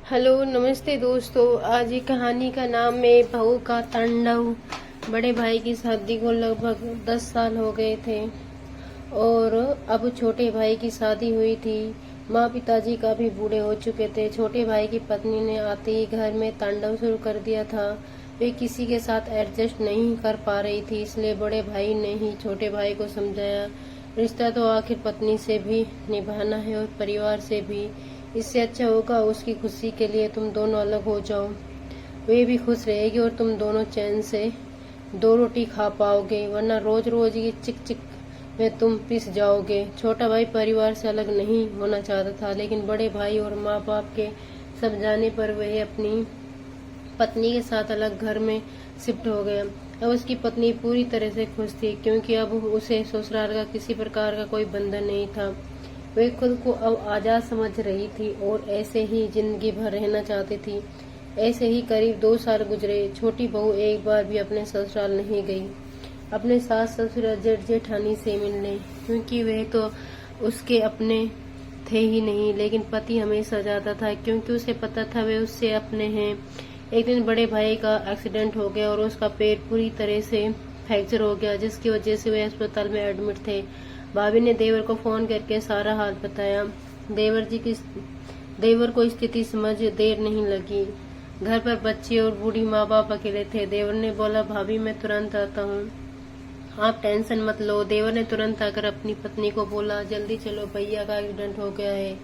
Hello नमस्ते दोस्तों। आज की कहानी का नाम है बहू का तांडव। बड़े भाई की शादी को लगभग 10 साल हो गए थे और अब छोटे भाई की शादी हुई थी। माँ पिताजी काफी बूढ़े हो चुके थे। छोटे भाई की पत्नी ने आते ही घर में तांडव शुरू कर दिया था। वे किसी के साथ एडजस्ट नहीं कर पा रही थी, इसलिए बड़े भाई ने ही छोटे भाई को समझाया, रिश्ता तो आखिर पत्नी से भी निभाना है और परिवार से भी। इससे अच्छा होगा उसकी खुशी के लिए तुम दोनों अलग हो जाओ। वे भी खुश रहेगी और तुम दोनों चैन से दो रोटी खा पाओगे, वरना रोज रोज ये चिक चिक में तुम पिस जाओगे। छोटा भाई परिवार से अलग नहीं होना चाहता था, लेकिन बड़े भाई और माँ बाप के समझाने पर वह अपनी पत्नी के साथ अलग घर में शिफ्ट हो गया। अब उसकी पत्नी पूरी तरह से खुश थी, क्योंकि अब उसे ससुराल का किसी प्रकार का कोई बंधन नहीं था। वे खुद को अब आजाद समझ रही थी और ऐसे ही जिंदगी भर रहना चाहती थी। ऐसे ही करीब 2 साल गुजरे। छोटी बहू एक बार भी अपने ससुराल नहीं गई अपने सास ससुर जेठ जेठानी से मिलने, क्योंकि वे तो उसके अपने थे ही नहीं। लेकिन पति हमेशा जाता था, क्योंकि उसे पता था वे उससे अपने हैं। एक दिन बड़े भाई का एक्सीडेंट हो गया और उसका पेट पूरी तरह से फ्रैक्चर हो गया, जिसकी वजह से वे अस्पताल में एडमिट थे। भाभी ने देवर को फोन करके सारा हाल बताया। देवर को स्थिति समझ देर नहीं लगी। घर पर बच्चे और बूढ़ी माँ बाप अकेले थे। देवर ने बोला, भाभी मैं तुरंत आता हूँ, आप टेंशन मत लो। देवर ने तुरंत आकर अपनी पत्नी को बोला, जल्दी चलो, भैया का एक्सीडेंट हो गया है।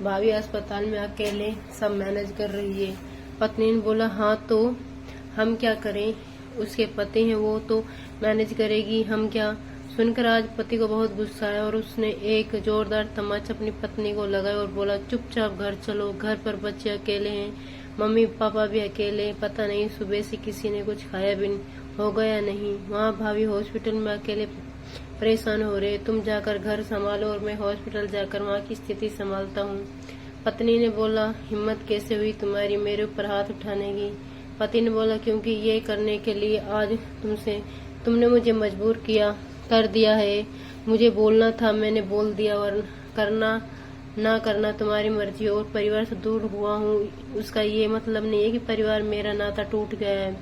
भाभी अस्पताल में अकेले सब मैनेज कर रही है। पत्नी ने बोला, हाँ तो हम क्या करें, उसके पति हैं, वो तो मैनेज करेगी, हम क्या। सुनकर आज पति को बहुत गुस्सा आया और उसने एक जोरदार तमाचा अपनी पत्नी को लगाया और बोला, चुपचाप घर चलो, घर पर बच्चे अकेले हैं, मम्मी पापा भी अकेले, पता नहीं सुबह से किसी ने कुछ खाया भी होगा या नहीं। वहाँ भाभी हॉस्पिटल में अकेले परेशान हो रहे, तुम जाकर घर संभालो और मैं हॉस्पिटल जाकर वहाँ की स्थिति संभालता हूँ। पत्नी ने बोला, हिम्मत कैसे हुई तुम्हारी मेरे ऊपर हाथ उठाने की। पति ने बोला, क्योंकि ये करने के लिए आज तुमने मुझे मजबूर कर दिया है। मुझे बोलना था, मैंने बोल दिया, और करना ना करना तुम्हारी मर्जी। और परिवार से दूर हुआ हूँ, उसका ये मतलब नहीं है कि परिवार मेरा नाता टूट गया है।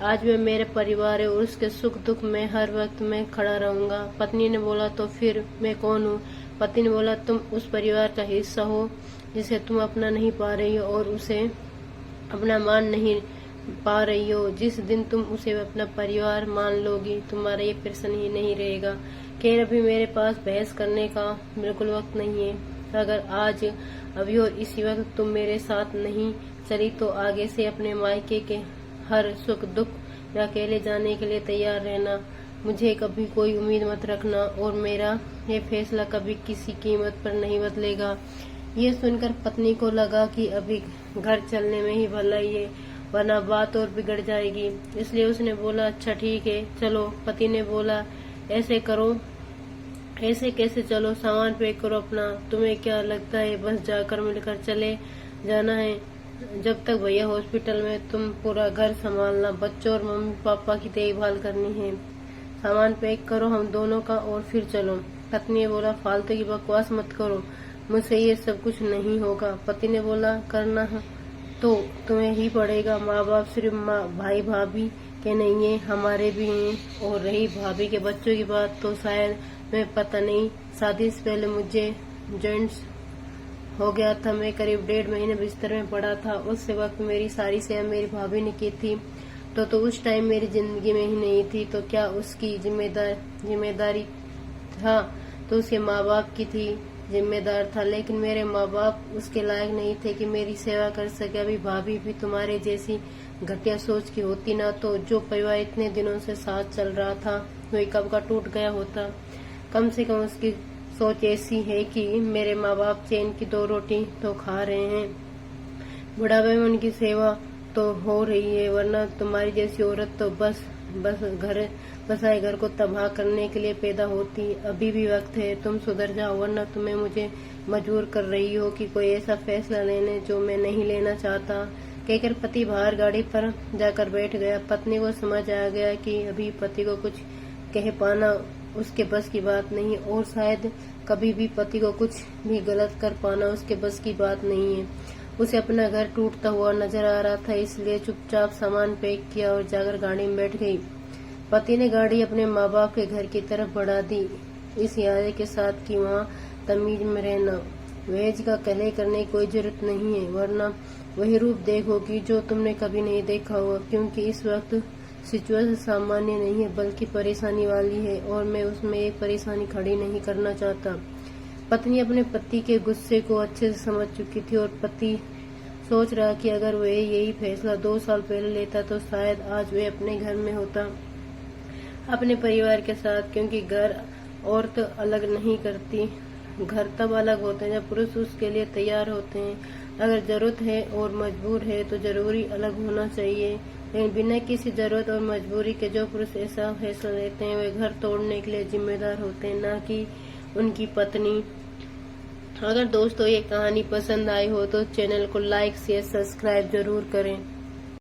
आज मैं मेरे परिवार है और उसके सुख दुख में हर वक्त मैं खड़ा रहूंगा। पत्नी ने बोला, तो फिर मैं कौन हूँ। पति ने बोला, तुम उस परिवार का हिस्सा हो जिसे तुम अपना नहीं पा रही हो और उसे अपना मान नहीं पा रही हो। जिस दिन तुम उसे अपना परिवार मान लोगी, तुम्हारा ये प्रश्न ही नहीं रहेगा। खैर, अभी मेरे पास बहस करने का बिल्कुल वक्त नहीं है। अगर आज अभी और इसी वक्त तुम मेरे साथ नहीं चली, तो आगे से अपने मायके के हर सुख दुख में अकेले जाने के लिए तैयार रहना। मुझे कभी कोई उम्मीद मत रखना और मेरा ये फैसला कभी किसी कीमत पर नहीं बदलेगा। ये सुनकर पत्नी को लगा कि अभी घर चलने में ही भलाई है, वरना बात और बिगड़ जाएगी। इसलिए उसने बोला, अच्छा ठीक है चलो। पति ने बोला, ऐसे करो, ऐसे कैसे चलो, सामान पैक करो अपना। तुम्हें क्या लगता है बस जाकर मिलकर चले जाना है? जब तक भैया हॉस्पिटल में तुम पूरा घर संभालना, बच्चों और मम्मी पापा की देखभाल करनी है। सामान पैक करो हम दोनों का और फिर चलो। पत्नी ने बोला, फालतू की बकवास मत करो, मुझसे ये सब कुछ नहीं होगा। पति ने बोला, करना है तो तुम्हें ही पड़ेगा। माँ बाप सिर्फ भाई भाभी के नहीं है, हमारे भी हैं। और रही भाभी के बच्चों की बात, तो शायद मैं पता नहीं, शादी से पहले मुझे जॉइंट्स हो गया था। मैं करीब 1.5 महीने बिस्तर में पड़ा था। उस वक्त मेरी सारी सेवा मेरी भाभी ने की थी, तो उस टाइम मेरी जिंदगी में ही नहीं थी, तो क्या उसकी जिम्मेदारी था? तो उसके माँ बाप की थी, जिम्मेदार था। लेकिन मेरे माँ बाप उसके लायक नहीं थे कि मेरी सेवा कर सके। अभी भाभी भी तुम्हारे जैसी घटिया सोच की होती ना, तो जो परिवार इतने दिनों से साथ चल रहा था वही कब का टूट गया होता। कम से कम उसकी सोच ऐसी है कि मेरे माँ बाप चैन की 2 रोटी तो खा रहे हैं, बुढ़ापे में उनकी सेवा तो हो रही है, वरना तुम्हारी जैसी औरत तो बस घर बसाए घर को तबाह करने के लिए पैदा होती। अभी भी वक्त है, तुम सुधर जाओ, वरना तुम्हें मुझे मजबूर कर रही हो कि कोई ऐसा फैसला लेने जो मैं नहीं लेना चाहता। कहकर पति बाहर गाड़ी पर जाकर बैठ गया। पत्नी को समझ आ गया कि अभी पति को कुछ कह पाना उसके बस की बात नहीं, और शायद कभी भी पति को कुछ भी गलत कर पाना उसके बस की बात नहीं है। उसे अपना घर टूटता हुआ नजर आ रहा था, इसलिए चुपचाप सामान पैक किया और जाकर गाड़ी में बैठ गई। पति ने गाड़ी अपने माँ बाप के घर की तरफ बढ़ा दी, इस इरादे के साथ कि वहाँ तमीज में रहना। वेज का कलह करने की कोई जरूरत नहीं है, वरना वही रूप देखोगी जो तुमने कभी नहीं देखा होगा, क्योंकि इस वक्त सिचुएशन सामान्य नहीं है बल्कि परेशानी वाली है और मैं उसमें एक परेशानी खड़ी नहीं करना चाहता। पत्नी अपने पति के गुस्से को अच्छे से समझ चुकी थी और पति सोच रहा कि अगर वह यही फैसला 2 साल पहले लेता तो शायद आज वह अपने घर में होता, अपने परिवार के साथ, क्योंकि घर औरत अलग नहीं करती। घर तब अलग होते हैं जब पुरुष उसके लिए तैयार होते हैं। अगर जरूरत है और मजबूर है तो जरूरी अलग होना चाहिए, लेकिन बिना किसी जरूरत और मजबूरी के जो पुरुष ऐसा फैसला लेते हैं वे घर तोड़ने के लिए जिम्मेदार होते हैं, न कि उनकी पत्नी। अगर दोस्तों ये कहानी पसंद आई हो तो चैनल को लाइक शेयर सब्सक्राइब जरूर करें।